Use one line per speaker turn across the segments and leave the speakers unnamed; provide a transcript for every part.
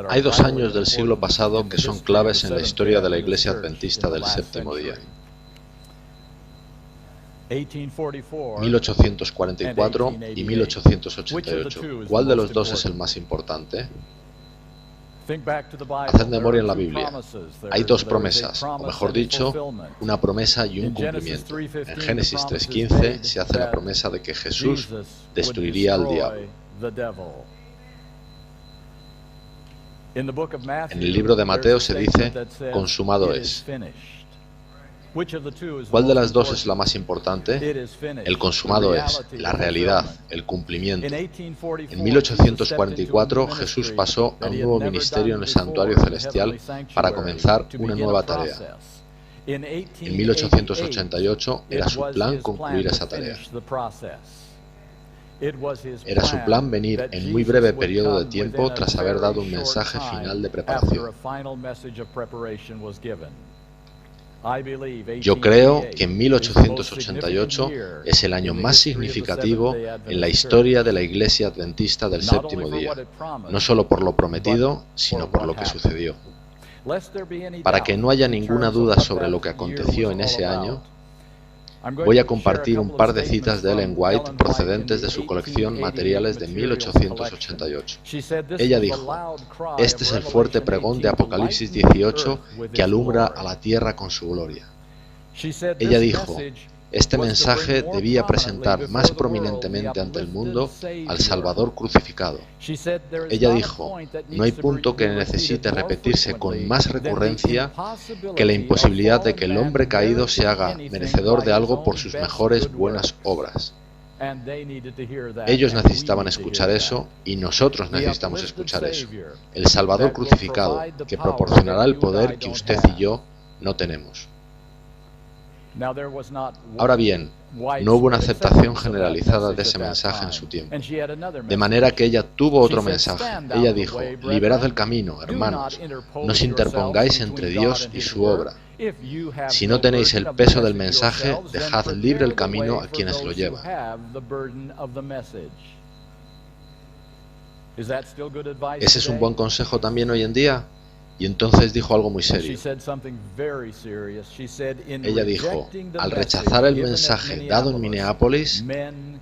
Hay 2 años del siglo pasado que son claves en la historia de la Iglesia Adventista del Séptimo Día. 1844 y 1888. ¿Cuál de los dos es el más importante? Haced memoria en la Biblia. Hay 2 promesas, o mejor dicho, una promesa y un cumplimiento. En Génesis 3:15 se hace la promesa de que Jesús destruiría al diablo. En el libro de Mateo se dice, consumado es. ¿Cuál de las 2 es la más importante? El consumado es, la realidad, el cumplimiento. En 1844 Jesús pasó a un nuevo ministerio en el santuario celestial para comenzar una nueva tarea. En 1888 era su plan concluir esa tarea. Era su plan venir en muy breve periodo de tiempo tras haber dado un mensaje final de preparación. Yo creo que 1888 es el año más significativo en la historia de la Iglesia Adventista del Séptimo Día, no solo por lo prometido, sino por lo que sucedió. Para que no haya ninguna duda sobre lo que aconteció en ese año, voy a compartir un par de citas de Ellen White procedentes de su colección Materiales de 1888. Ella dijo, este es el fuerte pregón de Apocalipsis 18 que alumbra a la tierra con su gloria. Ella dijo, este mensaje debía presentar más prominentemente ante el mundo al Salvador crucificado. Ella dijo, no hay punto que necesite repetirse con más recurrencia que la imposibilidad de que el hombre caído se haga merecedor de algo por sus mejores buenas obras. Ellos necesitaban escuchar eso y nosotros necesitamos escuchar eso. El Salvador crucificado, que proporcionará el poder que usted y yo no tenemos. Ahora bien, no hubo una aceptación generalizada de ese mensaje en su tiempo, de manera que ella tuvo otro mensaje. Ella dijo, liberad el camino, hermanos, no os interpongáis entre Dios y su obra. Si no tenéis el peso del mensaje, dejad libre el camino a quienes lo llevan. ¿Ese es un buen consejo también hoy en día? Y entonces dijo algo muy serio. Ella dijo, al rechazar el mensaje dado en Minneapolis,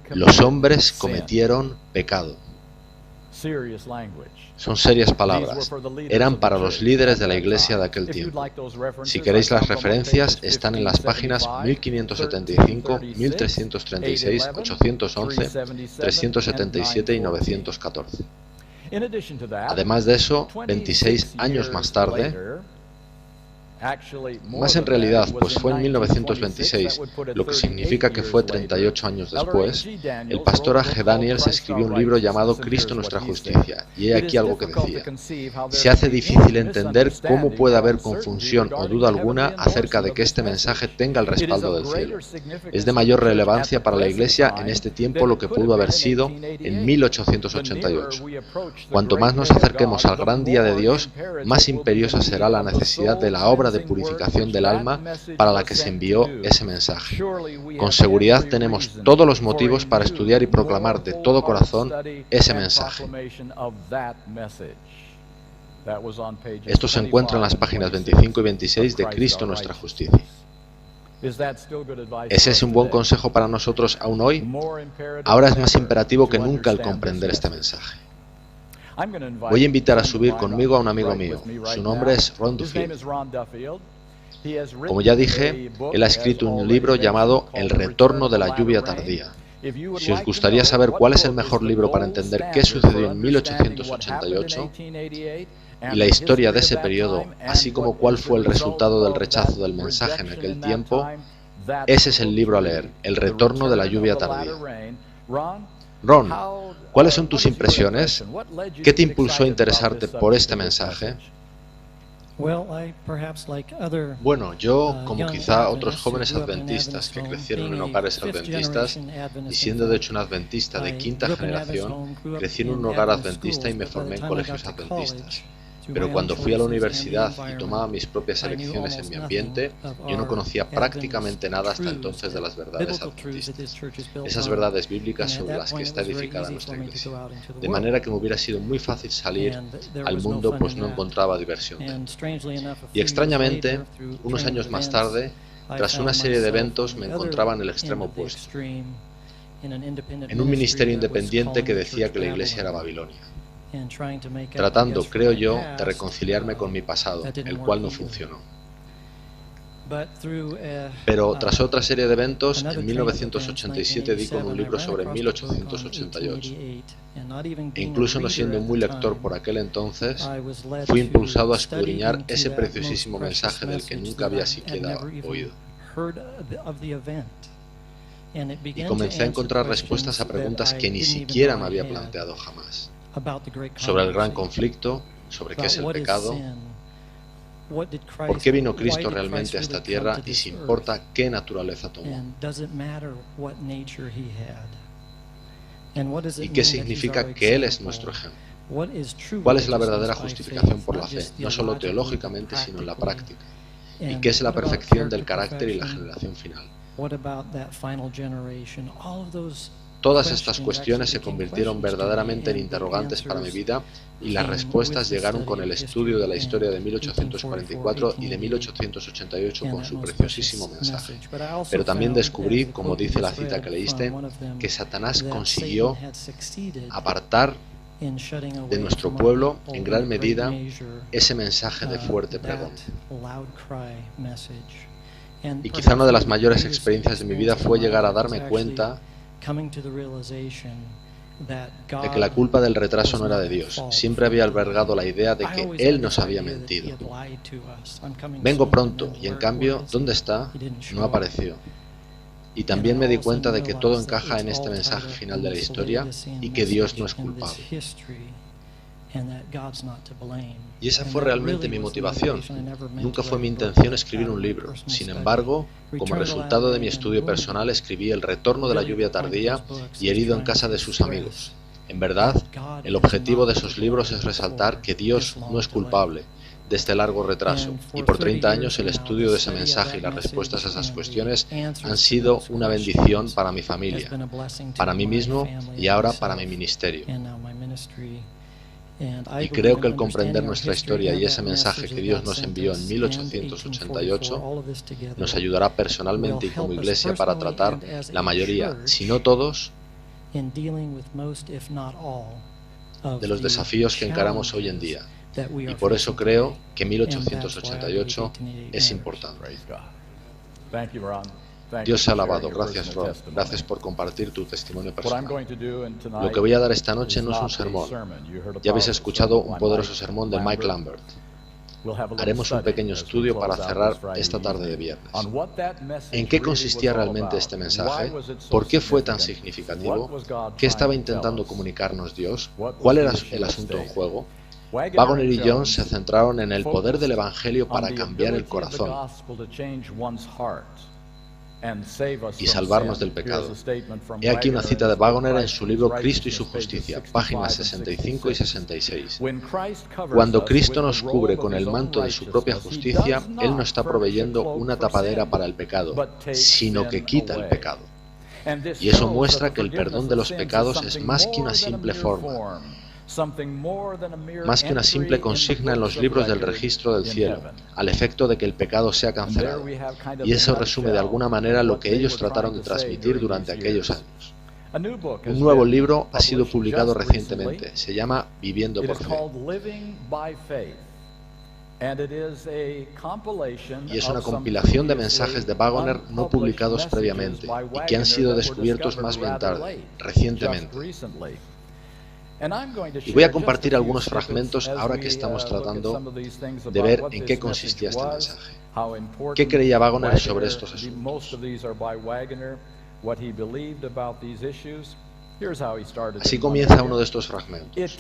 los hombres cometieron pecado. Son serias palabras. Eran para los líderes de la iglesia de aquel tiempo. Si queréis las referencias, están en las páginas 1575, 1336, 811, 377 y 914. Además de eso, 26 años más tarde, más en realidad, pues fue en 1926, lo que significa que fue 38 años después, el pastor A.G. Daniels escribió un libro llamado Cristo nuestra justicia, y he aquí algo que decía. Se hace difícil entender cómo puede haber confusión o duda alguna acerca de que este mensaje tenga el respaldo del cielo. Es de mayor relevancia para la Iglesia en este tiempo lo que pudo haber sido en 1888. Cuanto más nos acerquemos al gran día de Dios, más imperiosa será la necesidad de la obra de purificación del alma para la que se envió ese mensaje. Con seguridad tenemos todos los motivos para estudiar y proclamar de todo corazón ese mensaje. Esto se encuentra en las páginas 25 y 26 de Cristo nuestra justicia. ¿Es ese un buen consejo para nosotros aún hoy? Ahora es más imperativo que nunca el comprender este mensaje. Voy a invitar a subir conmigo a un amigo mío. Su nombre es Ron Duffield. Como ya dije, él ha escrito un libro llamado El retorno de la lluvia tardía. Si os gustaría saber cuál es el mejor libro para entender qué sucedió en 1888 y la historia de ese periodo, así como cuál fue el resultado del rechazo del mensaje en aquel tiempo, ese es el libro a leer, El retorno de la lluvia tardía. Ron, ¿cuáles son tus impresiones? ¿Qué te impulsó a interesarte por este mensaje? Bueno, yo, como quizá otros jóvenes adventistas que crecieron en hogares adventistas, y siendo de hecho un adventista de quinta generación, crecí en un hogar adventista y me formé en colegios adventistas. Pero cuando fui a la universidad y tomaba mis propias elecciones en mi ambiente, yo no conocía prácticamente nada hasta entonces de las verdades adventistas, esas verdades bíblicas sobre las que está edificada nuestra iglesia. De manera que me hubiera sido muy fácil salir al mundo, pues no encontraba diversión dentro. Y extrañamente, unos años más tarde, tras una serie de eventos, me encontraba en el extremo opuesto, en un ministerio independiente que decía que la iglesia era Babilonia, tratando, creo yo, de reconciliarme con mi pasado, el cual no funcionó. Pero tras otra serie de eventos, en 1987 di con un libro sobre 1888. E incluso no siendo muy lector por aquel entonces, fui impulsado a escudriñar ese preciosísimo mensaje del que nunca había siquiera oído. Y comencé a encontrar respuestas a preguntas que ni siquiera me había planteado jamás. Sobre el gran conflicto, sobre qué es el pecado, por qué vino Cristo realmente a esta tierra y si importa qué naturaleza tomó. ¿Y qué significa que Él es nuestro ejemplo? ¿Cuál es la verdadera justificación por la fe, no solo teológicamente, sino en la práctica? ¿Y qué es la perfección del carácter y la generación final? Todas estas cuestiones se convirtieron verdaderamente en interrogantes para mi vida y las respuestas llegaron con el estudio de la historia de 1844 y de 1888 con su preciosísimo mensaje. Pero también descubrí, como dice la cita que leíste, que Satanás consiguió apartar de nuestro pueblo, en gran medida, ese mensaje de fuerte pregón. Y quizá una de las mayores experiencias de mi vida fue llegar a darme cuenta de que la culpa del retraso no era de Dios. Siempre había albergado la idea de que Él nos había mentido. Vengo pronto, y en cambio, ¿dónde está? No apareció. Y también me di cuenta de que todo encaja en este mensaje final de la historia y que Dios no es culpable. Y esa fue realmente mi motivación. Nunca fue mi intención escribir un libro. Sin embargo, como resultado de mi estudio personal, escribí El retorno de la lluvia tardía y Herido en casa de sus amigos. En verdad, el objetivo de esos libros es resaltar que Dios no es culpable de este largo retraso, y por 30 años el estudio de ese mensaje y las respuestas a esas cuestiones han sido una bendición para mi familia, para mí mismo y ahora para mi ministerio. Y creo que el comprender nuestra historia y ese mensaje que Dios nos envió en 1888 nos ayudará personalmente y como iglesia para tratar la mayoría, si no todos, de los desafíos que encaramos hoy en día. Y por eso creo que 1888 es importante. Dios sea alabado. Gracias, Rob. Gracias por compartir tu testimonio personal. Lo que voy a dar esta noche no es un sermón. Ya habéis escuchado un poderoso sermón de Mike Lambert. Haremos un pequeño estudio para cerrar esta tarde de viernes. ¿En qué consistía realmente este mensaje? ¿Por qué fue tan significativo? ¿Qué estaba intentando comunicarnos Dios? ¿Cuál era el asunto en juego? Waggoner y Jones se centraron en el poder del Evangelio para cambiar el corazón y salvarnos del pecado. He aquí una cita de Waggoner en su libro Cristo y su justicia, páginas 65 y 66. Cuando Cristo nos cubre con el manto de su propia justicia, Él no está proveyendo una tapadera para el pecado, sino que quita el pecado. Y eso muestra que el perdón de los pecados es más que una simple forma, más que una simple consigna en los libros del registro del cielo, al efecto de que el pecado sea cancelado. Y eso resume de alguna manera lo que ellos trataron de transmitir durante aquellos años. Un nuevo libro ha sido publicado recientemente. Se llama Viviendo por Fe. Y es una compilación de mensajes de Waggoner no publicados previamente y que han sido descubiertos más bien tarde, recientemente. Y voy a compartir algunos fragmentos ahora que estamos tratando de ver en qué consistía este mensaje. ¿Qué creía Waggoner sobre estos asuntos? Así comienza uno de estos fragmentos.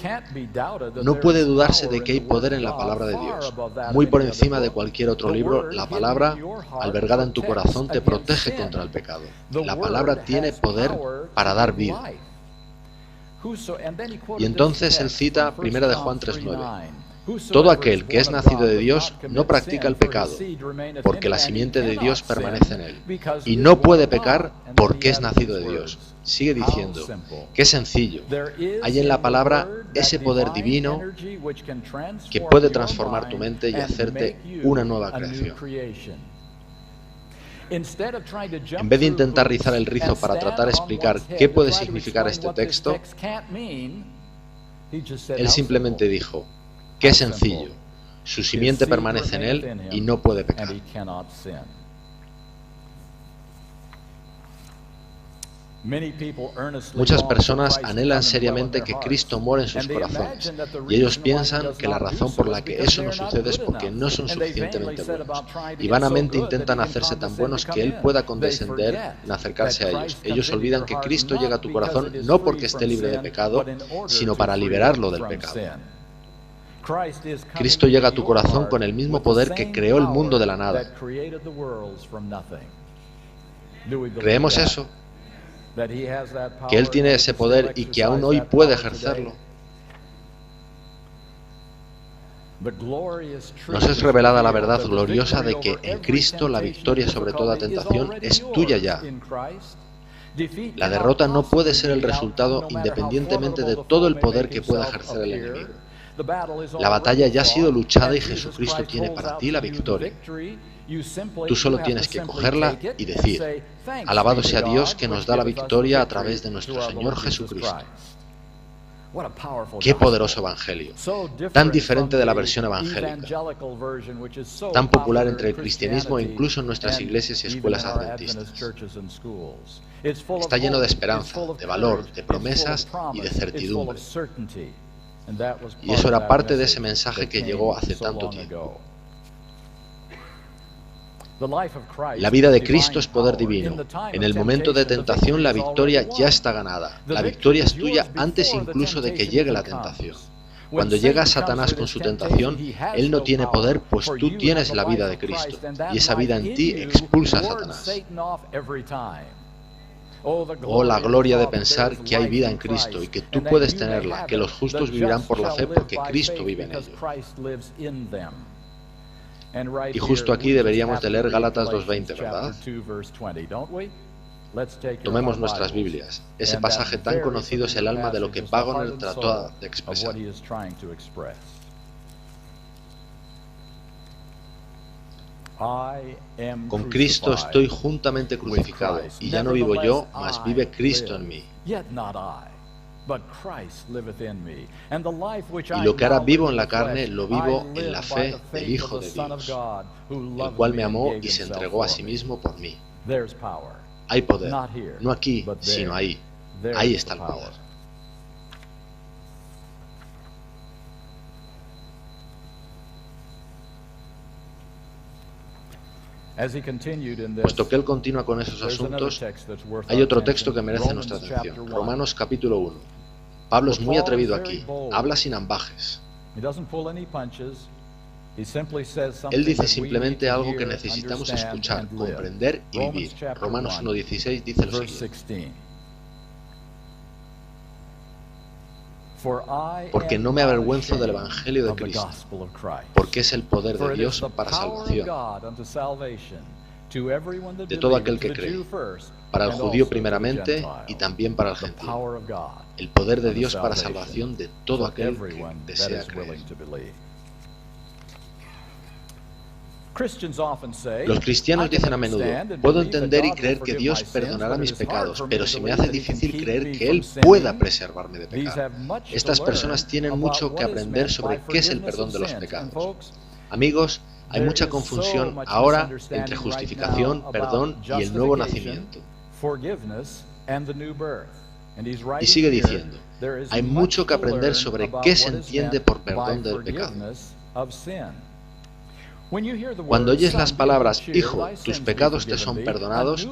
No puede dudarse de que hay poder en la palabra de Dios. Muy por encima de cualquier otro libro, la palabra, albergada en tu corazón, te protege contra el pecado. La palabra tiene poder para dar vida. Y entonces él cita 1 de Juan 3:9. Todo aquel que es nacido de Dios no practica el pecado, porque la simiente de Dios permanece en él, y no puede pecar porque es nacido de Dios. Sigue diciendo, qué sencillo. Hay en la palabra ese poder divino que puede transformar tu mente y hacerte una nueva creación. En vez de intentar rizar el rizo para tratar de explicar qué puede significar este texto, él simplemente dijo, qué sencillo, su simiente permanece en él y no puede pecar. Muchas personas anhelan seriamente que Cristo more en sus corazones, y ellos piensan que la razón por la que eso no sucede es porque no son suficientemente buenos, y vanamente intentan hacerse tan buenos que Él pueda condescender en acercarse a ellos. Ellos olvidan que Cristo llega a tu corazón no porque esté libre de pecado, sino para liberarlo del pecado. Cristo llega a tu corazón con el mismo poder que creó el mundo de la nada. ¿Creemos eso? Que Él tiene ese poder y que aún hoy puede ejercerlo. Nos es revelada la verdad gloriosa de que en Cristo la victoria sobre toda tentación es tuya ya. La derrota no puede ser el resultado independientemente de todo el poder que pueda ejercer el enemigo. La batalla ya ha sido luchada y Jesucristo tiene para ti la victoria. Tú solo tienes que cogerla y decir, alabado sea Dios que nos da la victoria a través de nuestro Señor Jesucristo. ¡Qué poderoso evangelio! Tan diferente de la versión evangélica, tan popular entre el cristianismo e incluso en nuestras iglesias y escuelas adventistas. Está lleno de esperanza, de valor, de promesas y de certidumbre. Y eso era parte de ese mensaje que llegó hace tanto tiempo. La vida de Cristo es poder divino. En el momento de tentación la victoria ya está ganada. La victoria es tuya antes incluso de que llegue la tentación. Cuando llega Satanás con su tentación, él no tiene poder, pues tú tienes la vida de Cristo. Y esa vida en ti expulsa a Satanás. Oh, la gloria de pensar que hay vida en Cristo y que tú puedes tenerla, que los justos vivirán por la fe porque Cristo vive en ellos. Y justo aquí deberíamos de leer Gálatas 2:20, ¿verdad? Tomemos nuestras Biblias. Ese pasaje tan conocido es el alma de lo que Waggoner trató de expresar. Con Cristo estoy juntamente crucificado, y ya no vivo yo, mas vive Cristo en mí. Y lo que ahora vivo en la carne, lo vivo en la fe del Hijo de Dios, el cual me amó y se entregó a sí mismo por mí. Hay poder, no aquí, sino ahí. Ahí está el poder. Puesto que él continúa con esos asuntos, hay otro texto que merece nuestra atención. Romanos capítulo 1. Pablo es muy atrevido aquí. Habla sin ambajes. Él dice simplemente algo que necesitamos escuchar, comprender y vivir. Romanos 1:16 dice lo siguiente. Porque no me avergüenzo del Evangelio de Cristo, porque es el poder de Dios para salvación de todo aquel que cree, para el judío primeramente y también para el gentil. El poder de Dios para salvación de todo aquel que desea creer. Los cristianos dicen a menudo, puedo entender y creer que Dios perdonará mis pecados, pero se me hace difícil creer que Él pueda preservarme de pecar. Estas personas tienen mucho que aprender sobre qué es el perdón de los pecados. Amigos, hay mucha confusión ahora entre justificación, perdón y el nuevo nacimiento. Y sigue diciendo, hay mucho que aprender sobre qué se entiende por perdón del pecado. Cuando oyes las palabras, Hijo, tus pecados te son perdonados,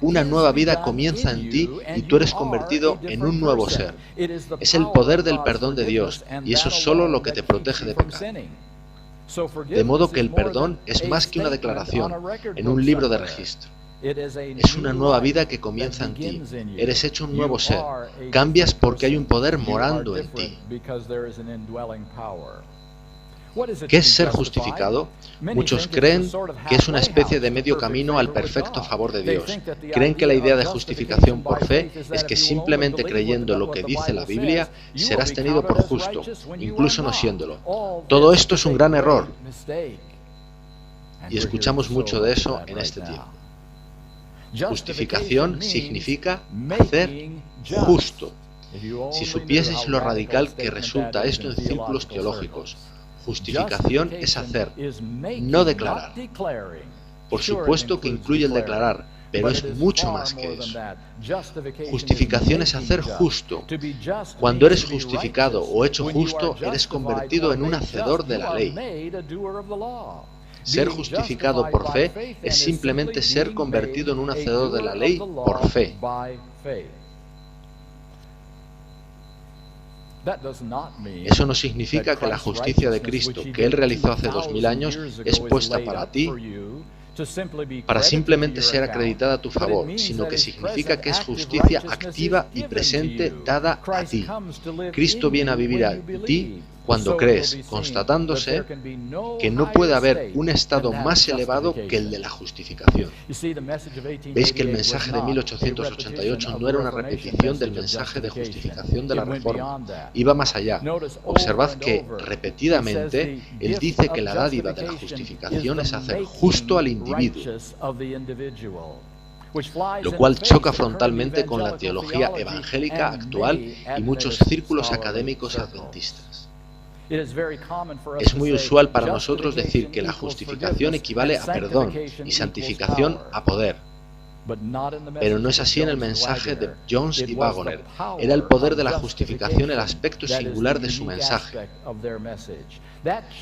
una nueva vida comienza en ti y tú eres convertido en un nuevo ser. Es el poder del perdón de Dios y eso es solo lo que te protege de pecar. De modo que el perdón es más que una declaración en un libro de registro. Es una nueva vida que comienza en ti. Eres hecho un nuevo ser. Cambias porque hay un poder morando en ti. ¿Qué es ser justificado? Muchos creen que es una especie de medio camino al perfecto favor de Dios. Creen que la idea de justificación por fe es que simplemente creyendo lo que dice la Biblia serás tenido por justo, incluso no siéndolo. Todo esto es un gran error. Y escuchamos mucho de eso en este tiempo. Justificación significa hacer justo. Si supieseis lo radical que resulta esto en círculos teológicos, justificación es hacer, no declarar. Por supuesto que incluye el declarar, pero es mucho más que eso. Justificación es hacer justo. Cuando eres justificado o hecho justo, eres convertido en un hacedor de la ley. Ser justificado por fe es simplemente ser convertido en un hacedor de la ley por fe. Eso no significa que la justicia de Cristo que Él realizó hace 2000 años es puesta para ti, para simplemente ser acreditada a tu favor, sino que significa que es justicia activa y presente dada a ti. Cristo viene a vivir a ti cuando crees, constatándose que no puede haber un estado más elevado que el de la justificación. Veis que el mensaje de 1888 no era una repetición del mensaje de justificación de la Reforma, iba más allá. Observad que, repetidamente, él dice que la dádiva de la justificación es hacer justo al individuo, lo cual choca frontalmente con la teología evangélica actual y muchos círculos académicos adventistas. Es muy usual para nosotros decir que la justificación equivale a perdón y santificación a poder. Pero no es así en el mensaje de Jones y Waggoner. Era el poder de la justificación el aspecto singular de su mensaje.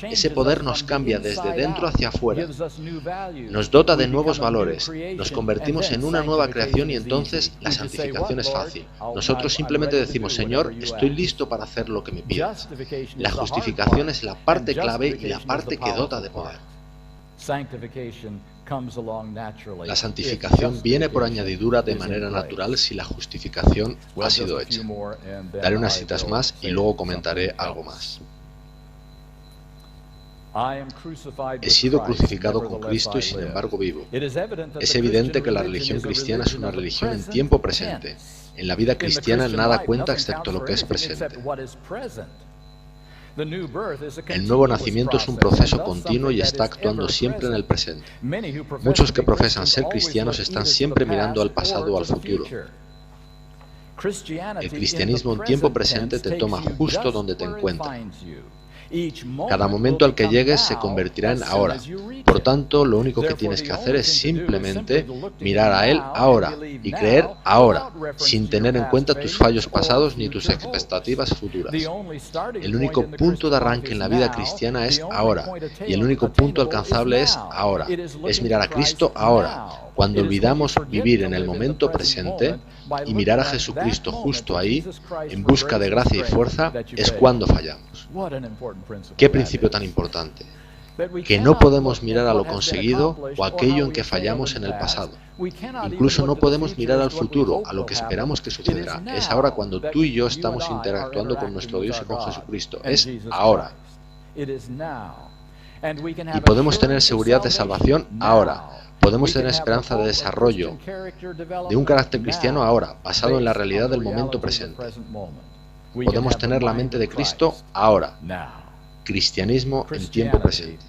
Ese poder nos cambia desde dentro hacia afuera, nos dota de nuevos valores, nos convertimos en una nueva creación y entonces la santificación es fácil. Nosotros simplemente decimos, Señor, estoy listo para hacer lo que me pidas. La justificación es la parte clave y la parte que dota de poder. La santificación viene por añadidura de manera natural si la justificación ha sido hecha. Daré unas citas más y luego comentaré algo más. He sido crucificado con Cristo y sin embargo vivo. Es evidente que la religión cristiana es una religión en tiempo presente. En la vida cristiana nada cuenta excepto lo que es presente. El nuevo nacimiento es un proceso continuo y está actuando siempre en el presente. Muchos que profesan ser cristianos están siempre mirando al pasado o al futuro. El cristianismo en tiempo presente te toma justo donde te encuentras. Cada momento al que llegues se convertirá en ahora. Por tanto, lo único que tienes que hacer es simplemente mirar a Él ahora y creer ahora, sin tener en cuenta tus fallos pasados ni tus expectativas futuras. El único punto de arranque en la vida cristiana es ahora, y el único punto alcanzable es ahora. Es mirar a Cristo ahora. Cuando olvidamos vivir en el momento presente y mirar a Jesucristo justo ahí, en busca de gracia y fuerza, es cuando fallamos. ¿Qué principio tan importante? Que no podemos mirar a lo conseguido o aquello en que fallamos en el pasado. Incluso no podemos mirar al futuro, a lo que esperamos que sucederá. Es ahora cuando tú y yo estamos interactuando con nuestro Dios y con Jesucristo. Es ahora. Y podemos tener seguridad de salvación ahora. Podemos tener esperanza de desarrollo de un carácter cristiano ahora, basado en la realidad del momento presente. Podemos tener la mente de Cristo ahora. Cristianismo en tiempo presente.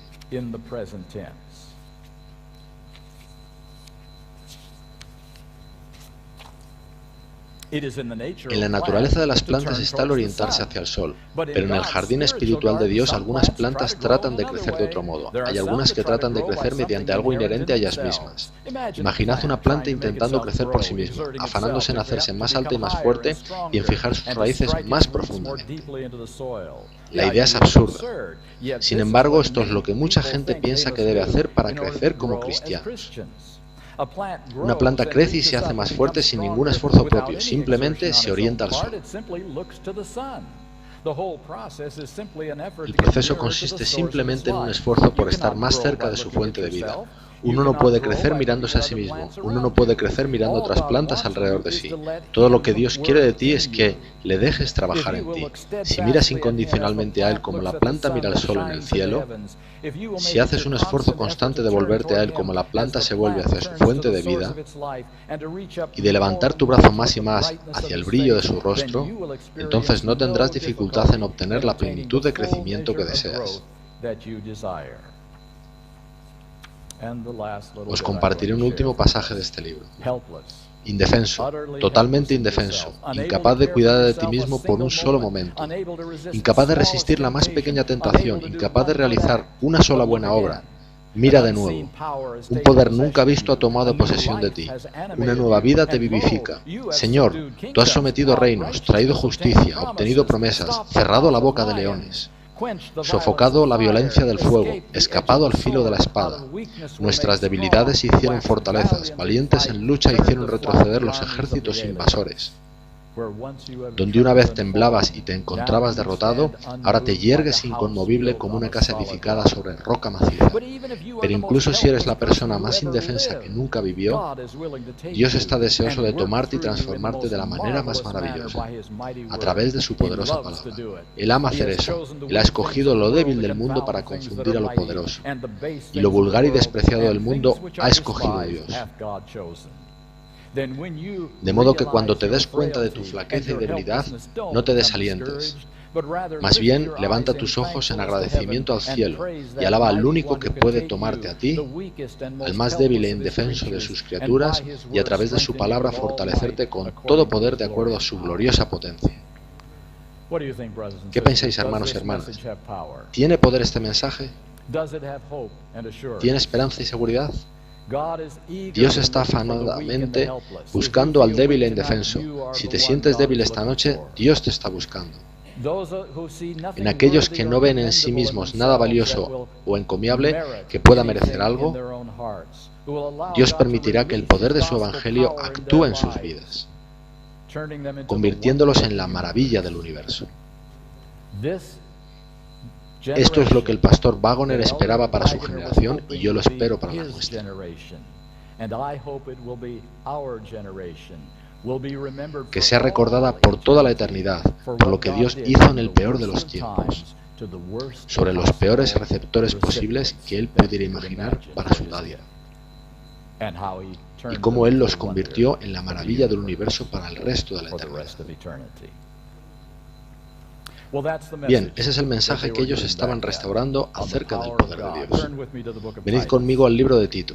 En la naturaleza de las plantas está el orientarse hacia el sol, pero en el jardín espiritual de Dios algunas plantas tratan de crecer de otro modo. Hay algunas que tratan de crecer mediante algo inherente a ellas mismas. Imaginad una planta intentando crecer por sí misma, afanándose en hacerse más alta y más fuerte y en fijar sus raíces más profundamente. La idea es absurda. Sin embargo, esto es lo que mucha gente piensa que debe hacer para crecer como cristianos. Una planta crece y se hace más fuerte sin ningún esfuerzo propio, simplemente se orienta al sol. El proceso consiste simplemente en un esfuerzo por estar más cerca de su fuente de vida. Uno no puede crecer mirándose a sí mismo. Uno no puede crecer mirando otras plantas alrededor de sí. Todo lo que Dios quiere de ti es que le dejes trabajar en ti. Si miras incondicionalmente a Él como la planta mira al sol en el cielo, si haces un esfuerzo constante de volverte a Él como la planta se vuelve hacia su fuente de vida y de levantar tu brazo más y más hacia el brillo de su rostro, entonces no tendrás dificultad en obtener la plenitud de crecimiento que deseas. Os compartiré un último pasaje de este libro. Indefenso, totalmente indefenso, incapaz de cuidar de ti mismo por un solo momento, incapaz de resistir la más pequeña tentación, incapaz de realizar una sola buena obra. Mira de nuevo. Un poder nunca visto ha tomado posesión de ti. Una nueva vida te vivifica. Señor, tú has sometido reinos, traído justicia, obtenido promesas, cerrado la boca de leones, sofocado la violencia del fuego, escapado al filo de la espada. Nuestras debilidades hicieron fortalezas, valientes en lucha hicieron retroceder los ejércitos invasores. Donde una vez temblabas y te encontrabas derrotado, ahora te yergues inconmovible como una casa edificada sobre roca maciza. Pero incluso si eres la persona más indefensa que nunca vivió, Dios está deseoso de tomarte y transformarte de la manera más maravillosa, a través de su poderosa palabra. Él ama hacer eso. Él ha escogido lo débil del mundo para confundir a lo poderoso, y lo vulgar y despreciado del mundo ha escogido Dios. De modo que cuando te des cuenta de tu flaqueza y debilidad, no te desalientes. Más bien, levanta tus ojos en agradecimiento al cielo y alaba al único que puede tomarte a ti, al más débil e indefenso de sus criaturas, y a través de su palabra fortalecerte con todo poder de acuerdo a su gloriosa potencia. ¿Qué pensáis, hermanos y hermanas? ¿Tiene poder este mensaje? ¿Tiene esperanza y seguridad? Dios está afanadamente buscando al débil e indefenso. Si te sientes débil esta noche, Dios te está buscando. En aquellos que no ven en sí mismos nada valioso o encomiable que pueda merecer algo, Dios permitirá que el poder de su evangelio actúe en sus vidas, convirtiéndolos en la maravilla del universo. Esto es lo que el pastor Waggoner esperaba para su generación y yo lo espero para la nuestra. Que sea recordada por toda la eternidad por lo que Dios hizo en el peor de los tiempos, sobre los peores receptores posibles que Él pudiera imaginar para su dádiva, y cómo Él los convirtió en la maravilla del universo para el resto de la eternidad. Bien, ese es el mensaje que ellos estaban restaurando acerca del poder de Dios. Venid conmigo al libro de Tito,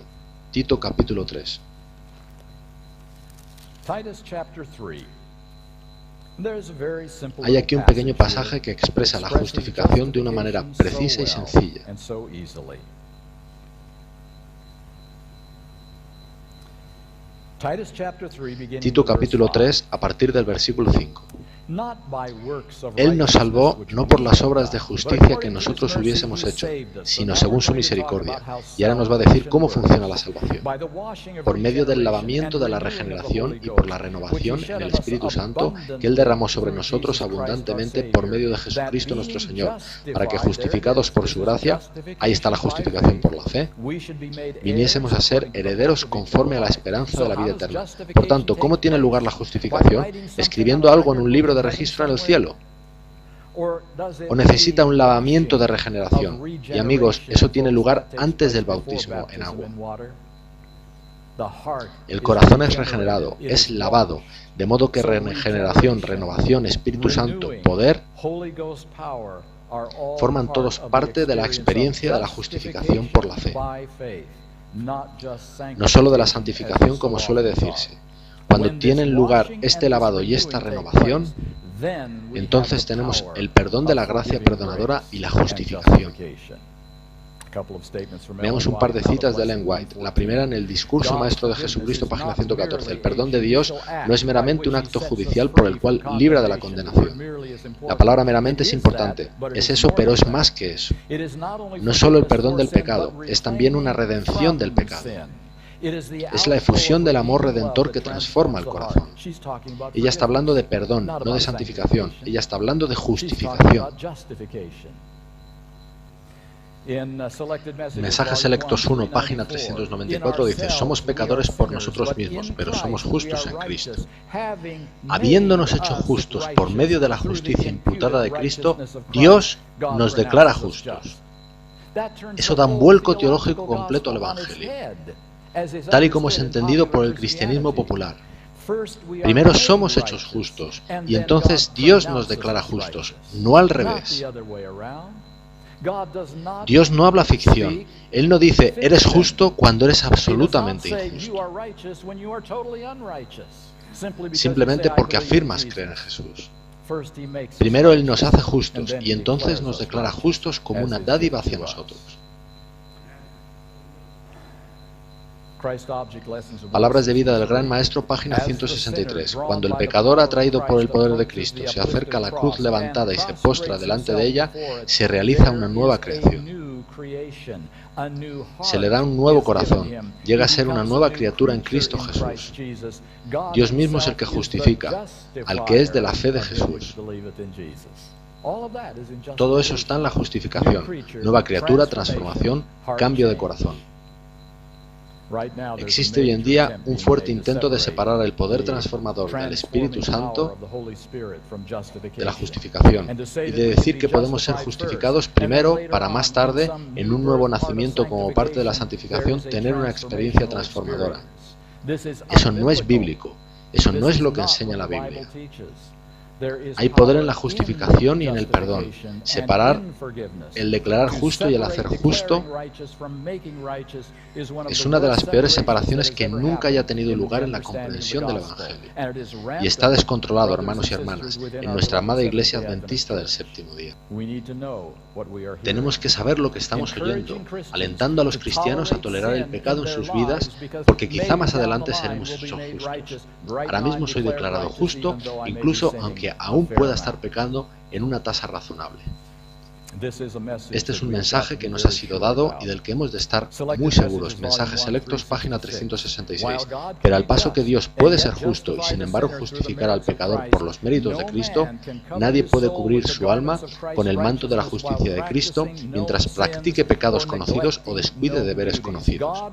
Tito capítulo 3. Hay aquí un pequeño pasaje que expresa la justificación de una manera precisa y sencilla. Tito capítulo 3, a partir del versículo 5. Él nos salvó no por las obras de justicia que nosotros hubiésemos hecho, sino según su misericordia. Y ahora nos va a decir cómo funciona la salvación. Por medio del lavamiento de la regeneración y por la renovación en el Espíritu Santo que Él derramó sobre nosotros abundantemente por medio de Jesucristo nuestro Señor, para que justificados por su gracia, ahí está la justificación por la fe, viniésemos a ser herederos conforme a la esperanza de la vida eterna. Por tanto, ¿cómo tiene lugar la justificación? ¿Escribiendo algo en un libro de registro en el cielo? ¿O necesita un lavamiento de regeneración? Y amigos, eso tiene lugar antes del bautismo en agua. El corazón es regenerado, es lavado, de modo que regeneración, renovación, Espíritu Santo, poder, forman todos parte de la experiencia de la justificación por la fe. No solo de la santificación como suele decirse. Cuando tienen lugar este lavado y esta renovación, entonces tenemos el perdón de la gracia perdonadora y la justificación. Veamos un par de citas de Ellen White. La primera en el Discurso Maestro de Jesucristo, página 114. El perdón de Dios no es meramente un acto judicial por el cual libra de la condenación. La palabra meramente es importante. Es eso, pero es más que eso. No es solo el perdón del pecado, es también una redención del pecado. Es la efusión del amor redentor que transforma el corazón. Ella está hablando de perdón, no de santificación. Ella está hablando de justificación. Mensajes Selectos 1, página 394 dice: somos pecadores por nosotros mismos, pero somos justos en Cristo. Habiéndonos hecho justos por medio de la justicia imputada de Cristo, Dios nos declara justos. Eso da un vuelco teológico completo al Evangelio, tal y como es entendido por el cristianismo popular. Primero somos hechos justos, y entonces Dios nos declara justos, no al revés. Dios no habla ficción. Él no dice, eres justo cuando eres absolutamente injusto. Simplemente porque afirmas creer en Jesús. Primero Él nos hace justos, y entonces nos declara justos como una dádiva hacia nosotros. Palabras de vida del Gran Maestro, página 163. Cuando el pecador, atraído por el poder de Cristo, se acerca a la cruz levantada y se postra delante de ella, se realiza una nueva creación. Se le da un nuevo corazón, llega a ser una nueva criatura en Cristo Jesús. Dios mismo es el que justifica, al que es de la fe de Jesús. Todo eso está en la justificación, nueva criatura, transformación, cambio de corazón. Existe hoy en día un fuerte intento de separar el poder transformador del Espíritu Santo de la justificación y de decir que podemos ser justificados primero para más tarde, en un nuevo nacimiento como parte de la santificación, tener una experiencia transformadora. Eso no es bíblico, eso no es lo que enseña la Biblia. Hay poder en la justificación y en el perdón. Separar el declarar justo y el hacer justo es una de las peores separaciones que nunca haya tenido lugar en la comprensión del Evangelio. Y está descontrolado, hermanos y hermanas, en nuestra amada Iglesia Adventista del Séptimo Día. Tenemos que saber lo que estamos oyendo, alentando a los cristianos a tolerar el pecado en sus vidas, porque quizá más adelante seremos hechos justos. Ahora mismo soy declarado justo, incluso aunque aún pueda estar pecando en una tasa razonable. Este es un mensaje que nos ha sido dado y del que hemos de estar muy seguros. Mensajes Selectos, página 366. Pero al paso que Dios puede ser justo y sin embargo justificar al pecador por los méritos de Cristo, nadie puede cubrir su alma con el manto de la justicia de Cristo mientras practique pecados conocidos o descuide deberes conocidos.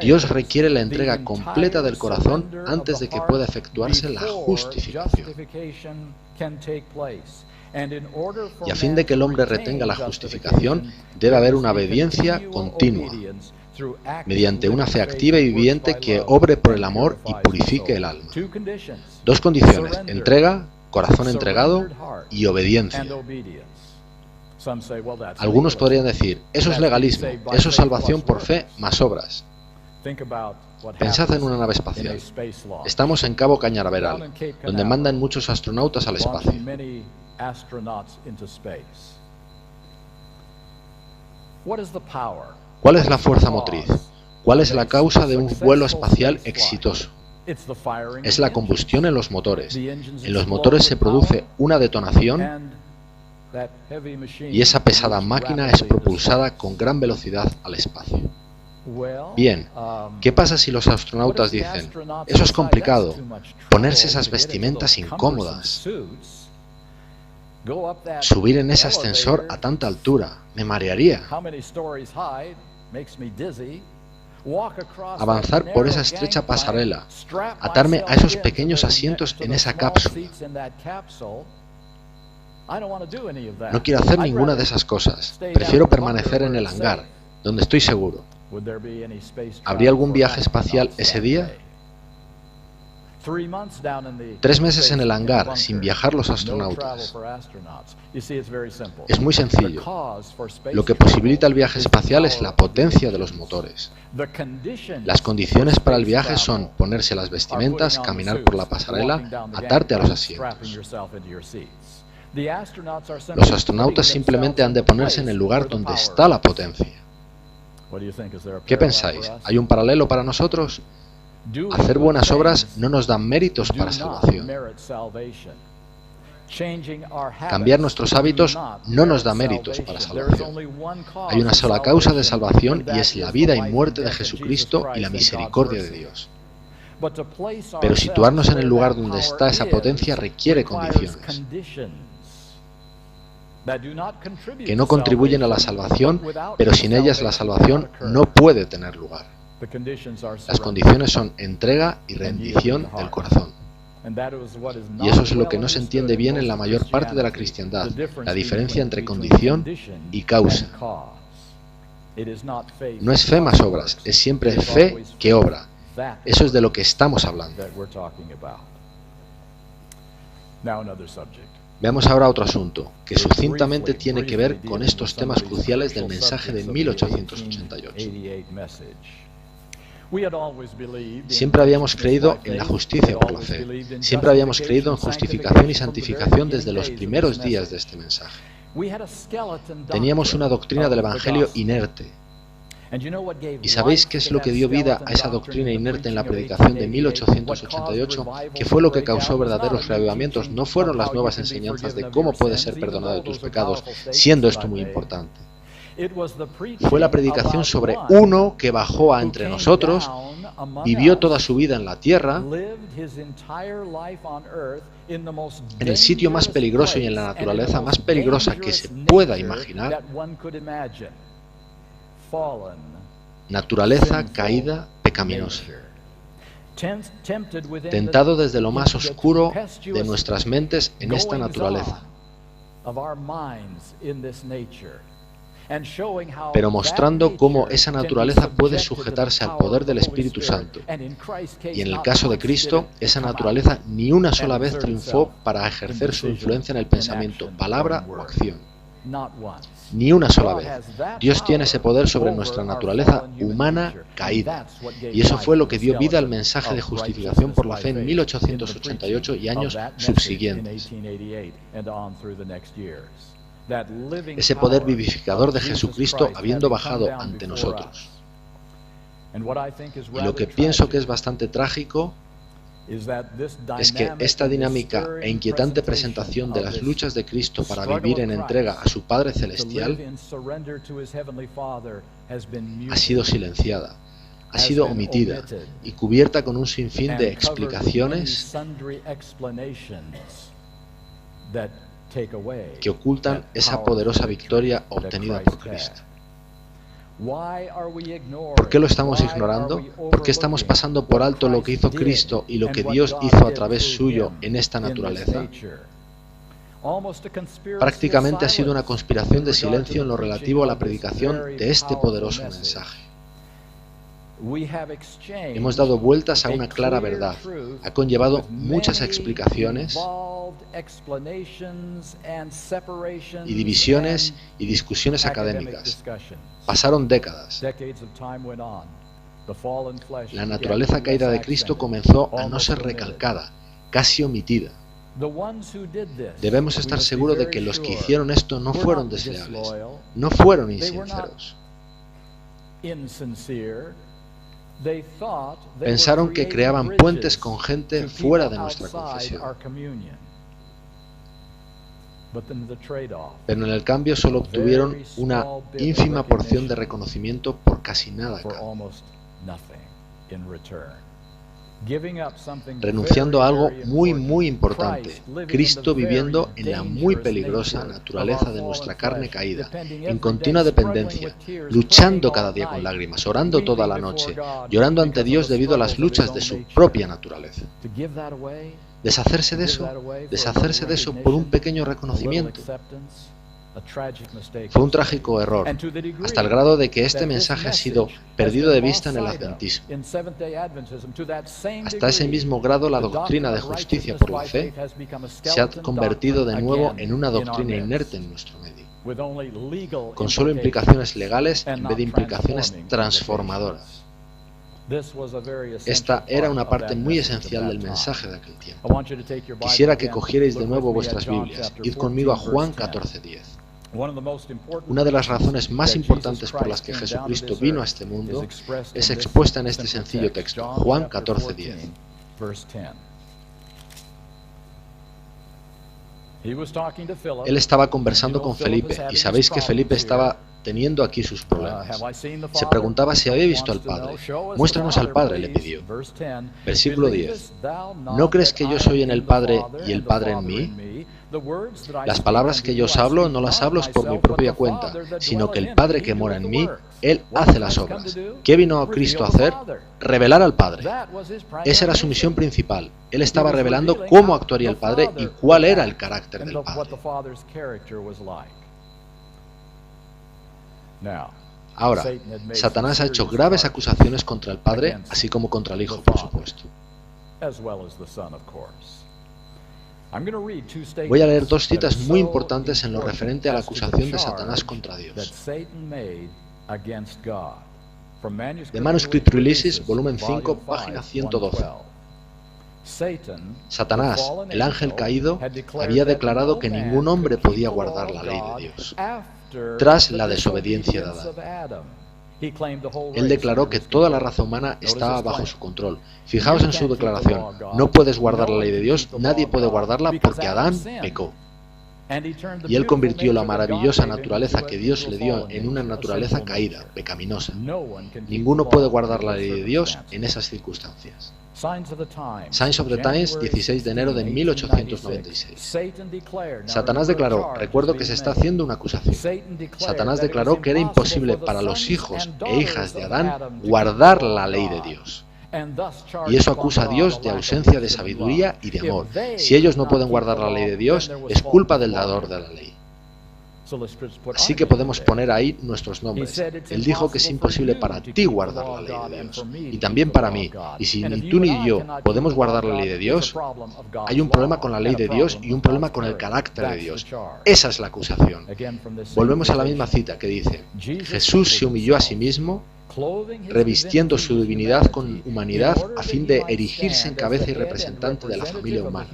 Dios requiere la entrega completa del corazón antes de que pueda efectuarse la justificación. Y a fin de que el hombre retenga la justificación, debe haber una obediencia continua, mediante una fe activa y viviente que obre por el amor y purifique el alma. Dos condiciones: entrega, corazón entregado, y obediencia. Algunos podrían decir, eso es legalismo, eso es salvación por fe más obras. Pensad en una nave espacial. Estamos en Cabo Cañaveral, donde mandan muchos astronautas al espacio. ¿Cuál es la fuerza motriz? ¿Cuál es la causa de un vuelo espacial exitoso? Es la combustión en los motores. En los motores se produce una detonación y esa pesada máquina es propulsada con gran velocidad al espacio. Bien, ¿qué pasa si los astronautas dicen, eso es complicado, ponerse esas vestimentas incómodas, subir en ese ascensor a tanta altura, me marearía, avanzar por esa estrecha pasarela, atarme a esos pequeños asientos en esa cápsula? No quiero hacer ninguna de esas cosas, prefiero permanecer en el hangar, donde estoy seguro. ¿Habría algún viaje espacial ese día? 3 meses en el hangar, sin viajar los astronautas. Es muy sencillo. Lo que posibilita el viaje espacial es la potencia de los motores. Las condiciones para el viaje son ponerse las vestimentas, caminar por la pasarela, atarte a los asientos. Los astronautas simplemente han de ponerse en el lugar donde está la potencia. ¿Qué pensáis? ¿Hay un paralelo para nosotros? Hacer buenas obras no nos da méritos para salvación. Cambiar nuestros hábitos no nos da méritos para salvación. Hay una sola causa de salvación y es la vida y muerte de Jesucristo y la misericordia de Dios. Pero situarnos en el lugar donde está esa potencia requiere condiciones. que no contribuyen a la salvación, pero sin ellas la salvación no puede tener lugar. Las condiciones son entrega y rendición del corazón. Y eso es lo que no se entiende bien en la mayor parte de la cristiandad, la diferencia entre condición y causa. No es fe más obras, es siempre fe que obra. Eso es de lo que estamos hablando. Veamos ahora otro asunto, que sucintamente tiene que ver con estos temas cruciales del mensaje de 1888. Siempre habíamos creído en la justicia por la fe. Siempre habíamos creído en justificación y santificación desde los primeros días de este mensaje. Teníamos una doctrina del Evangelio inerte. ¿Y sabéis qué es lo que dio vida a esa doctrina inerte en la predicación de 1888? ¿Qué fue lo que causó verdaderos reavivamientos? No fueron las nuevas enseñanzas de cómo puedes ser perdonado de tus pecados, siendo esto muy importante. Fue la predicación sobre uno que bajó a entre nosotros, vivió toda su vida en la tierra, en el sitio más peligroso y en la naturaleza más peligrosa que se pueda imaginar, naturaleza caída, pecaminosa, tentado desde lo más oscuro de nuestras mentes en esta naturaleza, pero mostrando cómo esa naturaleza puede sujetarse al poder del Espíritu Santo. Y en el caso de Cristo, esa naturaleza ni una sola vez triunfó para ejercer su influencia en el pensamiento, palabra o acción. Ni una sola vez. Dios tiene ese poder sobre nuestra naturaleza humana caída. Y eso fue lo que dio vida al mensaje de justificación por la fe en 1888 y años subsiguientes. Ese poder vivificador de Jesucristo habiendo bajado ante nosotros. Y lo que pienso que es bastante trágico es que esta dinámica e inquietante presentación de las luchas de Cristo para vivir en entrega a su Padre Celestial ha sido silenciada, ha sido omitida y cubierta con un sinfín de explicaciones que ocultan esa poderosa victoria obtenida por Cristo. ¿Por qué lo estamos ignorando? ¿Por qué estamos pasando por alto lo que hizo Cristo y lo que Dios hizo a través suyo en esta naturaleza? Prácticamente ha sido una conspiración de silencio en lo relativo a la predicación de este poderoso mensaje. Hemos dado vueltas a una clara verdad. Ha conllevado muchas explicaciones y divisiones y discusiones académicas. Pasaron décadas. La naturaleza caída de Cristo comenzó a no ser recalcada, casi omitida. Debemos estar seguros de que los que hicieron esto no fueron desleales, no fueron insinceros. Pensaron que creaban puentes con gente fuera de nuestra confesión. Pero en el cambio solo obtuvieron una ínfima porción de reconocimiento por casi nada a cambio, renunciando a algo muy importante, Cristo viviendo en la muy peligrosa naturaleza de nuestra carne caída, en continua dependencia, luchando cada día con lágrimas, orando toda la noche, llorando ante Dios debido a las luchas de su propia naturaleza. Deshacerse de eso por un pequeño reconocimiento. Fue un trágico error, hasta el grado de que este mensaje ha sido perdido de vista en el adventismo. Hasta ese mismo grado la doctrina de justicia por la fe se ha convertido de nuevo en una doctrina inerte en nuestro medio, con solo implicaciones legales en vez de implicaciones transformadoras. Esta era una parte muy esencial del mensaje de aquel tiempo. Quisiera que cogierais de nuevo vuestras Biblias. Id conmigo a Juan 14:10. Una de las razones más importantes por las que Jesucristo vino a este mundo es expuesta en este sencillo texto, Juan 14:10. Él estaba conversando con Felipe, y sabéis que Felipe estaba teniendo aquí sus problemas. Se preguntaba si había visto al Padre. Muéstranos al Padre, le pidió. Versículo 10. ¿No crees que yo soy en el Padre y el Padre en mí? Las palabras que yo os hablo no las hablo por mi propia cuenta, sino que el Padre que mora en mí, Él hace las obras. ¿Qué vino Cristo a hacer? Revelar al Padre. Esa era su misión principal. Él estaba revelando cómo actuaría el Padre y cuál era el carácter del Padre. Ahora, Satanás ha hecho graves acusaciones contra el Padre, así como contra el Hijo, por supuesto. Voy a leer dos citas muy importantes en lo referente a la acusación de Satanás contra Dios. De Manuscript Releases, volumen 5, página 112. Satanás, el ángel caído, había declarado que ningún hombre podía guardar la ley de Dios tras la desobediencia de Adán. Él declaró que toda la raza humana estaba bajo su control. Fijaos en su declaración: no puedes guardar la ley de Dios, nadie puede guardarla porque Adán pecó. Y él convirtió la maravillosa naturaleza que Dios le dio en una naturaleza caída, pecaminosa. Ninguno puede guardar la ley de Dios en esas circunstancias. Signs of the Times, 16 de enero de 1896. Satanás declaró, recuerdo que se está haciendo una acusación. Satanás declaró que era imposible para los hijos e hijas de Adán guardar la ley de Dios. Y eso acusa a Dios de ausencia de sabiduría y de amor. Si ellos no pueden guardar la ley de Dios, es culpa del dador de la ley. Así que podemos poner ahí nuestros nombres. Él dijo que es imposible para ti guardar la ley de Dios, y también para mí. Y si ni tú ni yo podemos guardar la ley de Dios, hay un problema con la ley de Dios y un problema con el carácter de Dios. Esa es la acusación. Volvemos a la misma cita que dice: Jesús se humilló a sí mismo, revistiendo su divinidad con humanidad a fin de erigirse en cabeza y representante de la familia humana,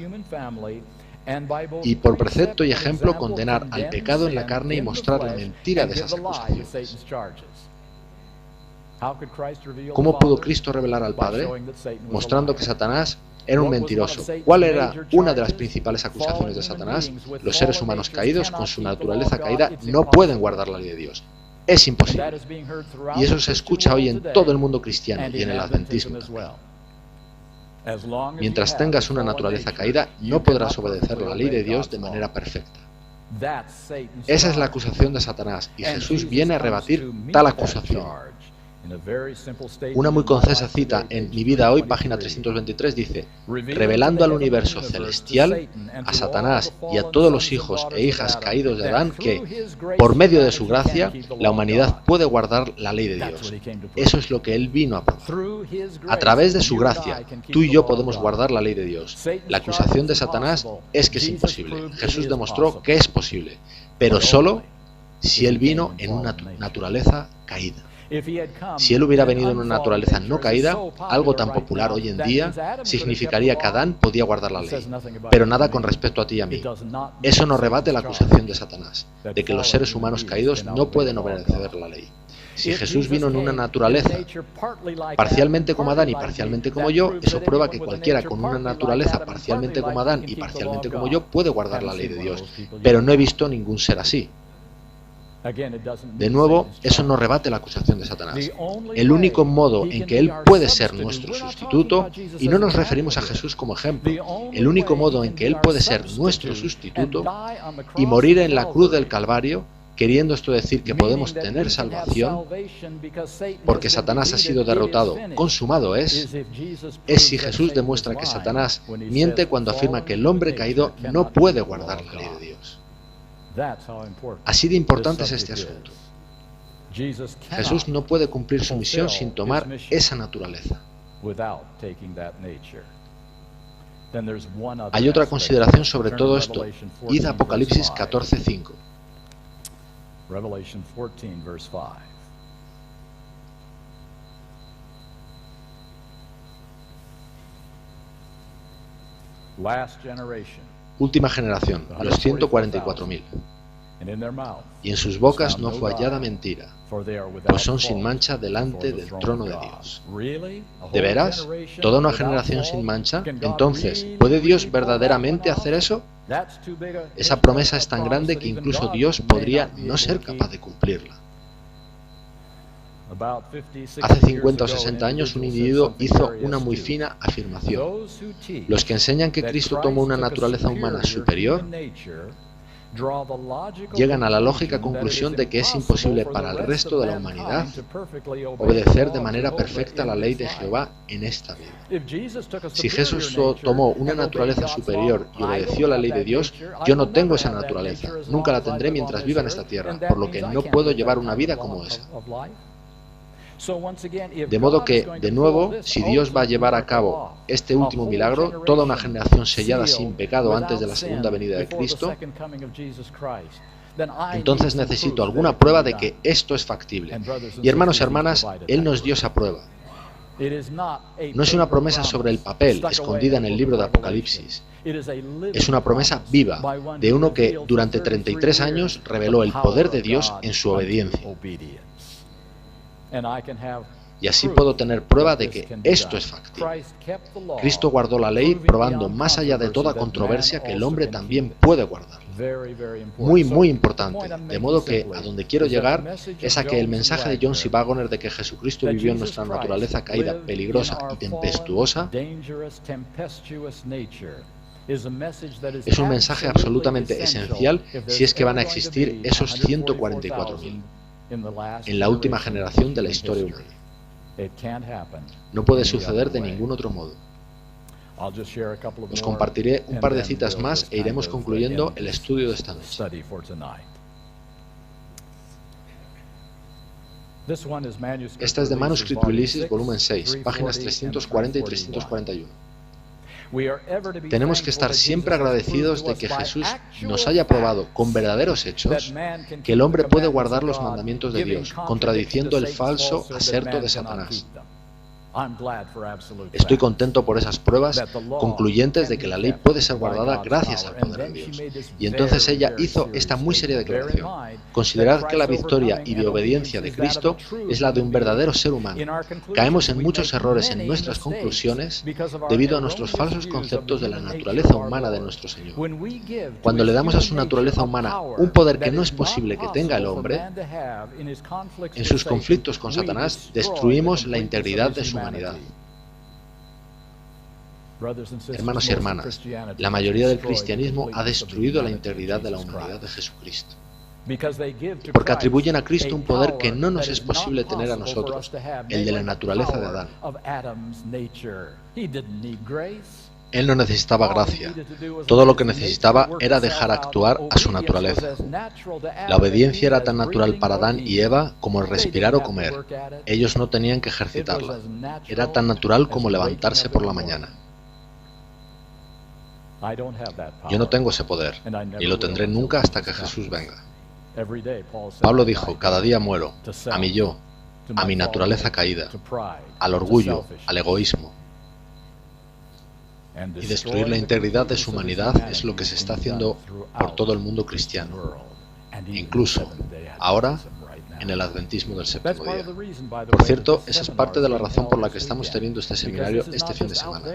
y por precepto y ejemplo condenar al pecado en la carne y mostrar la mentira de esas acusaciones. ¿Cómo pudo Cristo revelar al Padre? Mostrando que Satanás era un mentiroso. ¿Cuál era una de las principales acusaciones de Satanás? Los seres humanos caídos, con su naturaleza caída, no pueden guardar la ley de Dios. Es imposible. Y eso se escucha hoy en todo el mundo cristiano y en el adventismo también. Mientras tengas una naturaleza caída, no podrás obedecer la ley de Dios de manera perfecta. Esa es la acusación de Satanás, y Jesús viene a rebatir tal acusación. Una muy concisa cita en Mi vida hoy, página 323, dice: revelando al universo celestial, a Satanás y a todos los hijos e hijas caídos de Adán que, por medio de su gracia, la humanidad puede guardar la ley de Dios. Eso es lo que Él vino a probar. A través de su gracia, tú y yo podemos guardar la ley de Dios. La acusación de Satanás es que es imposible. Jesús demostró que es posible, pero solo si Él vino en una naturaleza caída. Si Él hubiera venido en una naturaleza no caída, algo tan popular hoy en día, significaría que Adán podía guardar la ley, pero nada con respecto a ti y a mí. Eso no rebate la acusación de Satanás, de que los seres humanos caídos no pueden obedecer la ley. Si Jesús vino en una naturaleza parcialmente como Adán y parcialmente como yo, eso prueba que cualquiera con una naturaleza parcialmente como Adán y parcialmente como yo puede guardar la ley de Dios, pero no he visto ningún ser así. De nuevo, eso no rebate la acusación de Satanás. El único modo en que Él puede ser nuestro sustituto, y no nos referimos a Jesús como ejemplo, el único modo en que Él puede ser nuestro sustituto y morir en la cruz del Calvario, queriendo esto decir que podemos tener salvación, porque Satanás ha sido derrotado, consumado es si Jesús demuestra que Satanás miente cuando afirma que el hombre caído no puede guardar la ley de Dios. Así de importante es este asunto. Jesús no puede cumplir su misión sin tomar esa naturaleza. Hay otra consideración sobre todo esto. Id a Apocalipsis 14:5. Última generación, los 144.000. Y en sus bocas no fue hallada mentira, pues son sin mancha delante del trono de Dios. ¿De veras? ¿Toda una generación sin mancha? Entonces, ¿puede Dios verdaderamente hacer eso? Esa promesa es tan grande que incluso Dios podría no ser capaz de cumplirla. Hace 50 o 60 años un individuo hizo una muy fina afirmación. Los que enseñan que Cristo tomó una naturaleza humana superior llegan a la lógica conclusión de que es imposible para el resto de la humanidad obedecer de manera perfecta la ley de Jehová en esta vida. Si Jesús tomó una naturaleza superior y obedeció la ley de Dios, yo no tengo esa naturaleza, nunca la tendré mientras viva en esta tierra, por lo que no puedo llevar una vida como esa. De modo que, de nuevo, si Dios va a llevar a cabo este último milagro, toda una generación sellada sin pecado antes de la segunda venida de Cristo, entonces necesito alguna prueba de que esto es factible. Y hermanos y hermanas, Él nos dio esa prueba. No es una promesa sobre el papel, escondida en el libro de Apocalipsis. Es una promesa viva, de uno que durante 33 años reveló el poder de Dios en su obediencia. Y así puedo tener prueba de que esto es factible. Cristo guardó la ley, probando más allá de toda controversia que el hombre también puede guardar. Muy, muy importante. De modo que a donde quiero llegar es a que el mensaje de John C. Waggoner de que Jesucristo vivió en nuestra naturaleza caída, peligrosa y tempestuosa es un mensaje absolutamente esencial si es que van a existir esos 144.000 en la última generación de la historia humana. No puede suceder de ningún otro modo. Os compartiré un par de citas más e iremos concluyendo el estudio de esta noche. Esta es de Manuscript Releases, volumen 6, páginas 340 y 341. Tenemos que estar siempre agradecidos de que Jesús nos haya probado con verdaderos hechos que el hombre puede guardar los mandamientos de Dios, contradiciendo el falso aserto de Satanás. Estoy contento por esas pruebas concluyentes de que la ley puede ser guardada gracias al poder de Dios. Y entonces ella hizo esta muy seria declaración. Considerad que la victoria y de obediencia de Cristo es la de un verdadero ser humano. Caemos en muchos errores en nuestras conclusiones debido a nuestros falsos conceptos de la naturaleza humana de nuestro Señor. Cuando le damos a su naturaleza humana un poder que no es posible que tenga el hombre, en sus conflictos con Satanás destruimos la integridad de su humanidad. Hermanos y hermanas, la mayoría del cristianismo ha destruido la integridad de la humanidad de Jesucristo, porque atribuyen a Cristo un poder que no nos es posible tener a nosotros, el de la naturaleza de Adán. Él no necesitaba gracia, todo lo que necesitaba era dejar actuar a su naturaleza. La obediencia era tan natural para Adán y Eva como el respirar o comer. Ellos no tenían que ejercitarla. Era tan natural como levantarse por la mañana. Yo no tengo ese poder, ni lo tendré nunca hasta que Jesús venga. Pablo dijo, cada día muero, a mi yo, a mi naturaleza caída, al orgullo, al egoísmo. Y destruir la integridad de su humanidad es lo que se está haciendo por todo el mundo cristiano, incluso ahora en el adventismo del séptimo día. Por cierto, esa es parte de la razón por la que estamos teniendo este seminario este fin de semana,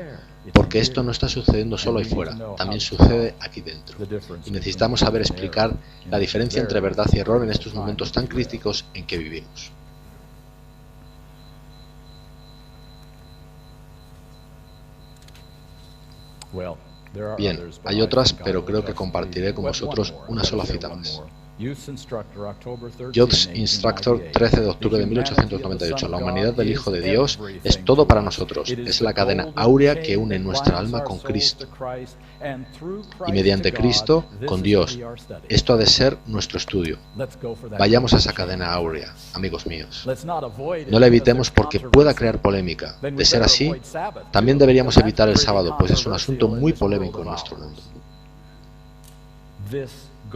porque esto no está sucediendo solo ahí fuera, también sucede aquí dentro. Y necesitamos saber explicar la diferencia entre verdad y error en estos momentos tan críticos en que vivimos. Bien, hay otras, pero creo que compartiré con vosotros una sola cita más. Youth Instructor, 13 de octubre de 1898. La humanidad del Hijo de Dios es todo para nosotros. Es la cadena áurea que une nuestra alma con Cristo. Y mediante Cristo, con Dios. Esto ha de ser nuestro estudio. Vayamos a esa cadena áurea, amigos míos. No la evitemos porque pueda crear polémica. De ser así, también deberíamos evitar el sábado, pues es un asunto muy polémico en nuestro mundo.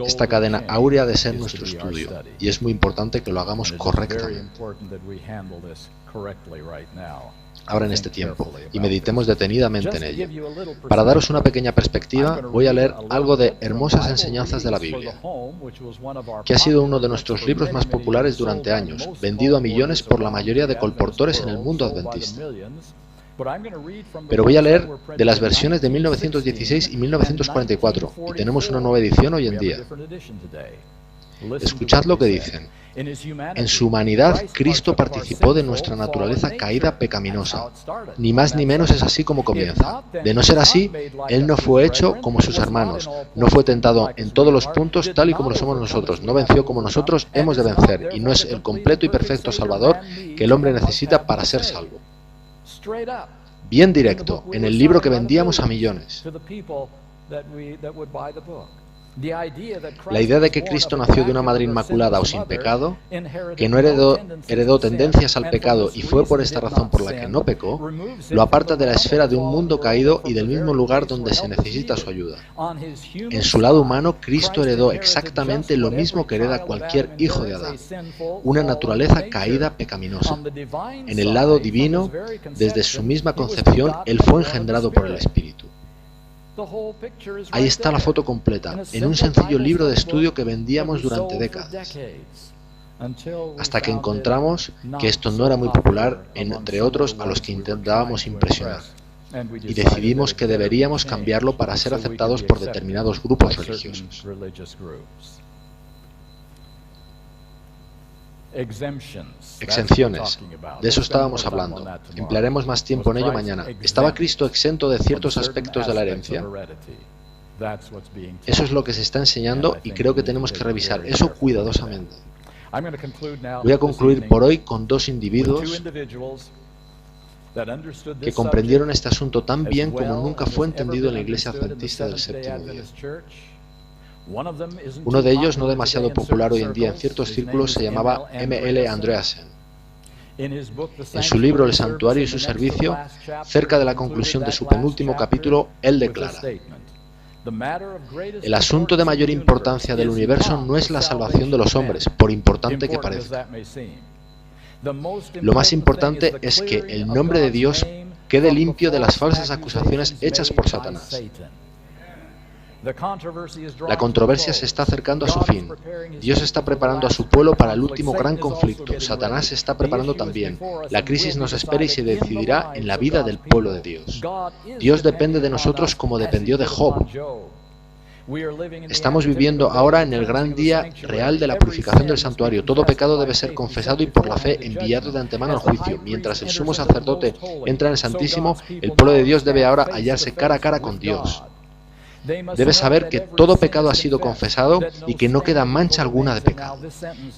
Esta cadena áurea ha de ser nuestro estudio, y es muy importante que lo hagamos correctamente. Ahora en este tiempo, y meditemos detenidamente en ello. Para daros una pequeña perspectiva, voy a leer algo de Hermosas Enseñanzas de la Biblia, que ha sido uno de nuestros libros más populares durante años, vendido a millones por la mayoría de colportores en el mundo adventista. Pero voy a leer de las versiones de 1916 y 1944, y tenemos una nueva edición hoy en día. Escuchad lo que dicen. En su humanidad, Cristo participó de nuestra naturaleza caída pecaminosa. Ni más ni menos es así como comienza. De no ser así, Él no fue hecho como sus hermanos, no fue tentado en todos los puntos tal y como lo somos nosotros, no venció como nosotros hemos de vencer, y no es el completo y perfecto Salvador que el hombre necesita para ser salvo. Bien directo, en el libro que vendíamos a millones. La idea de que Cristo nació de una madre inmaculada o sin pecado, que no heredó tendencias al pecado y fue por esta razón por la que no pecó, lo aparta de la esfera de un mundo caído y del mismo lugar donde se necesita su ayuda. En su lado humano, Cristo heredó exactamente lo mismo que hereda cualquier hijo de Adán, una naturaleza caída pecaminosa. En el lado divino, desde su misma concepción, Él fue engendrado por el Espíritu. Ahí está la foto completa, en un sencillo libro de estudio que vendíamos durante décadas, hasta que encontramos que esto no era muy popular entre otros a los que intentábamos impresionar, y decidimos que deberíamos cambiarlo para ser aceptados por determinados grupos religiosos. Exenciones. De eso estábamos hablando. Emplearemos más tiempo en ello mañana. ¿Estaba Cristo exento de ciertos aspectos de la herencia? Eso es lo que se está enseñando y creo que tenemos que revisar eso cuidadosamente. Voy a concluir por hoy con dos individuos que comprendieron este asunto tan bien como nunca fue entendido en la Iglesia Adventista del Séptimo Día. Uno de ellos, no demasiado popular hoy en día en ciertos círculos, se llamaba M.L. Andreasen. En su libro El Santuario y su Servicio, cerca de la conclusión de su penúltimo capítulo, él declara: el asunto de mayor importancia del universo no es la salvación de los hombres, por importante que parezca. Lo más importante es que el nombre de Dios quede limpio de las falsas acusaciones hechas por Satanás. La controversia se está acercando a su fin. Dios está preparando a su pueblo para el último gran conflicto. Satanás se está preparando también. La crisis nos espera y se decidirá en la vida del pueblo de Dios. Dios depende de nosotros como dependió de Job. Estamos viviendo ahora en el gran día real de la purificación del santuario. Todo pecado debe ser confesado y por la fe enviado de antemano al juicio. Mientras el sumo sacerdote entra en el Santísimo, el pueblo de Dios debe ahora hallarse cara a cara con Dios. Debe saber que todo pecado ha sido confesado y que no queda mancha alguna de pecado.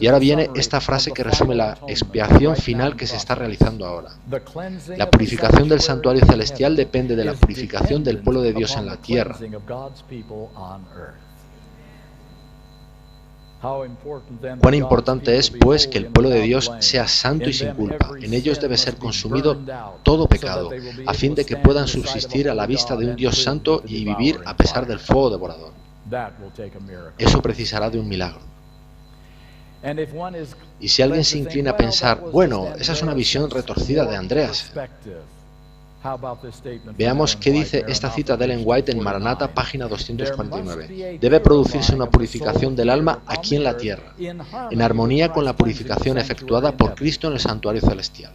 Y ahora viene esta frase que resume la expiación final que se está realizando ahora. La purificación del santuario celestial depende de la purificación del pueblo de Dios en la tierra. Cuán importante es, pues, que el pueblo de Dios sea santo y sin culpa. En ellos debe ser consumido todo pecado, a fin de que puedan subsistir a la vista de un Dios santo y vivir a pesar del fuego devorador. Eso precisará de un milagro. Y si alguien se inclina a pensar, bueno, esa es una visión retorcida de Andreas. Veamos qué dice esta cita de Ellen White en Maranatha, página 249. Debe producirse una purificación del alma aquí en la tierra, en armonía con la purificación efectuada por Cristo en el santuario celestial.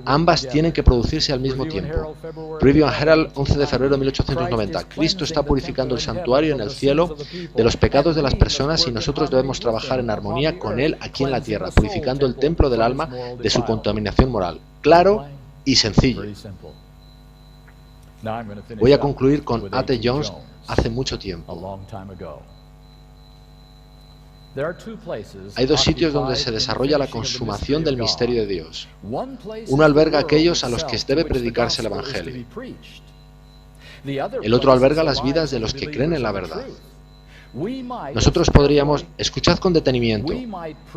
Ambas tienen que producirse al mismo tiempo. Review and Herald, 11 de febrero de 1890. Cristo está purificando el santuario en el cielo de los pecados de las personas y nosotros debemos trabajar en armonía con Él aquí en la tierra, purificando el templo del alma de su contaminación moral. Claro y sencillo. Voy a concluir con A.T. Jones hace mucho tiempo. Hay dos sitios donde se desarrolla la consumación del misterio de Dios. Uno alberga a aquellos a los que debe predicarse el Evangelio. El otro alberga las vidas de los que creen en la verdad. Nosotros podríamos, escuchad con detenimiento,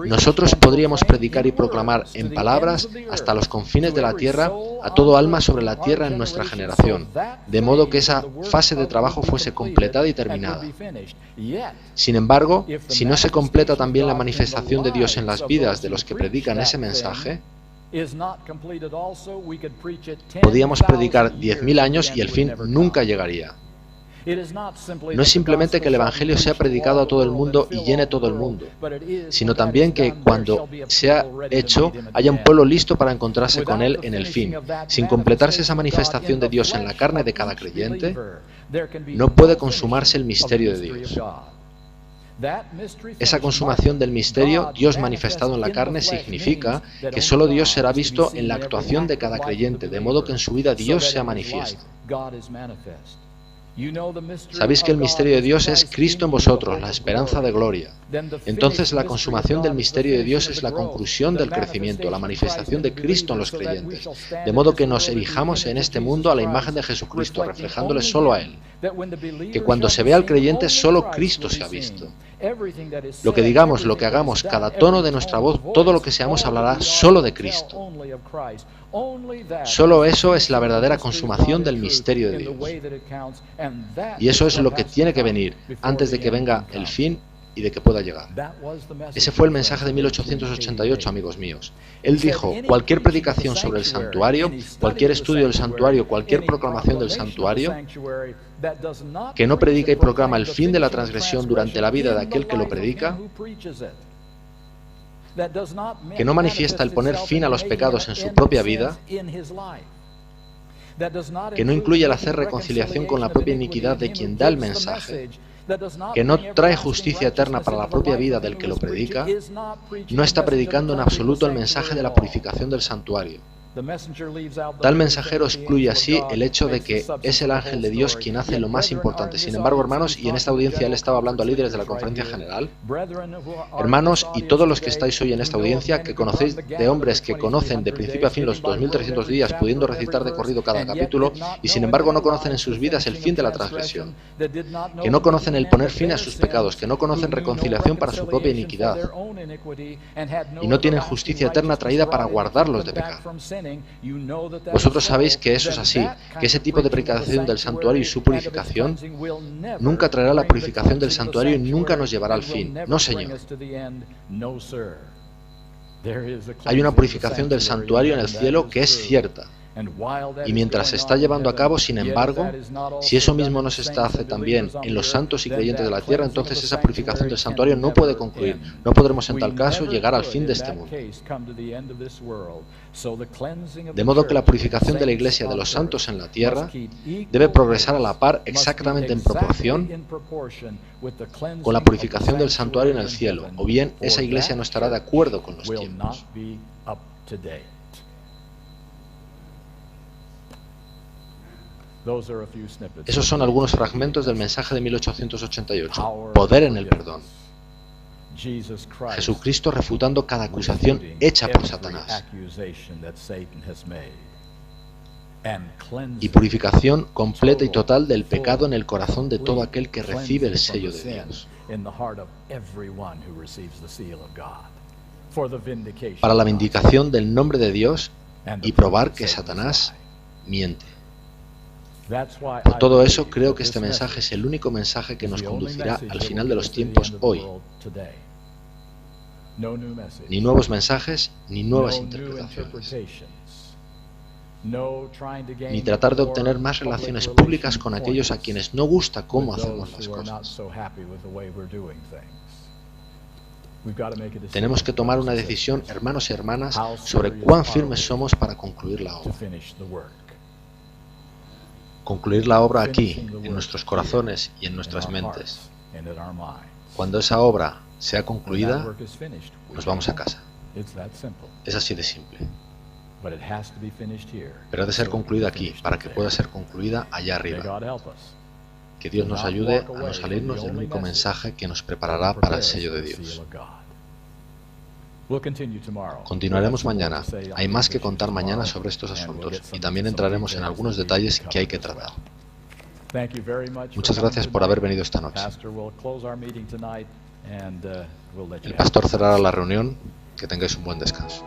nosotros podríamos predicar y proclamar en palabras hasta los confines de la tierra a todo alma sobre la tierra en nuestra generación, de modo que esa fase de trabajo fuese completada y terminada. Sin embargo, si no se completa también la manifestación de Dios en las vidas de los que predican ese mensaje, podíamos predicar 10.000 años y el fin nunca llegaría. No es simplemente que el Evangelio sea predicado a todo el mundo y llene todo el mundo, sino también que cuando sea hecho haya un pueblo listo para encontrarse con Él en el fin. Sin completarse esa manifestación de Dios en la carne de cada creyente, no puede consumarse el misterio de Dios. Esa consumación del misterio, Dios manifestado en la carne, significa que solo Dios será visto en la actuación de cada creyente, de modo que en su vida Dios sea manifiesto. Sabéis que el misterio de Dios es Cristo en vosotros, la esperanza de gloria. Entonces la consumación del misterio de Dios es la conclusión del crecimiento, la manifestación de Cristo en los creyentes, de modo que nos erijamos en este mundo a la imagen de Jesucristo, reflejándole solo a Él. Que cuando se vea al creyente, solo Cristo se ha visto. Lo que digamos, lo que hagamos, cada tono de nuestra voz, todo lo que seamos hablará solo de Cristo. Solo eso es la verdadera consumación del misterio de Dios. Y eso es lo que tiene que venir antes de que venga el fin y de que pueda llegar. Ese fue el mensaje de 1888, amigos míos. Él dijo, cualquier predicación sobre el santuario, cualquier estudio del santuario, cualquier proclamación del santuario, que no predica y proclama el fin de la transgresión durante la vida de aquel que lo predica, que no manifiesta el poner fin a los pecados en su propia vida, que no incluye el hacer reconciliación con la propia iniquidad de quien da el mensaje, que no trae justicia eterna para la propia vida del que lo predica, no está predicando en absoluto el mensaje de la purificación del santuario. Tal mensajero excluye así el hecho de que es el ángel de Dios quien hace lo más importante. Sin embargo, hermanos, y en esta audiencia él estaba hablando a líderes de la conferencia general, hermanos y todos los que estáis hoy en esta audiencia, que conocéis de hombres que conocen de principio a fin los 2300 días, pudiendo recitar de corrido cada capítulo, y sin embargo no conocen en sus vidas el fin de la transgresión, que no conocen el poner fin a sus pecados, que no conocen reconciliación para su propia iniquidad, y no tienen justicia eterna traída para guardarlos de pecar. Vosotros sabéis que eso es así, que ese tipo de predicación del santuario y su purificación nunca traerá la purificación del santuario y nunca nos llevará al fin. No, Señor. Hay una purificación del santuario en el cielo que es cierta. Y mientras se está llevando a cabo, sin embargo, si eso mismo no se hace también en los santos y creyentes de la tierra, entonces esa purificación del santuario no puede concluir. No podremos en tal caso llegar al fin de este mundo. De modo que la purificación de la iglesia de los santos en la tierra debe progresar a la par, exactamente en proporción, con la purificación del santuario en el cielo, o bien esa iglesia no estará de acuerdo con los tiempos. Esos son algunos fragmentos del mensaje de 1888. Poder en el perdón. Jesucristo refutando cada acusación hecha por Satanás. Y purificación completa y total del pecado en el corazón de todo aquel que recibe el sello de Dios. Para la vindicación del nombre de Dios y probar que Satanás miente. Por todo eso, creo que este mensaje es el único mensaje que nos conducirá al final de los tiempos hoy. Ni nuevos mensajes, ni nuevas interpretaciones. Ni tratar de obtener más relaciones públicas con aquellos a quienes no gusta cómo hacemos las cosas. Tenemos que tomar una decisión, hermanos y hermanas, sobre cuán firmes somos para concluir la obra. Concluir la obra aquí, en nuestros corazones y en nuestras mentes. Cuando esa obra sea concluida, nos vamos a casa. Es así de simple. Pero ha de ser concluida aquí, para que pueda ser concluida allá arriba. Que Dios nos ayude a no salirnos del único mensaje que nos preparará para el sello de Dios. Continuaremos mañana. Hay más que contar mañana sobre estos asuntos y también entraremos en algunos detalles que hay que tratar. Muchas gracias por haber venido esta noche. El pastor cerrará la reunión. Que tengáis un buen descanso.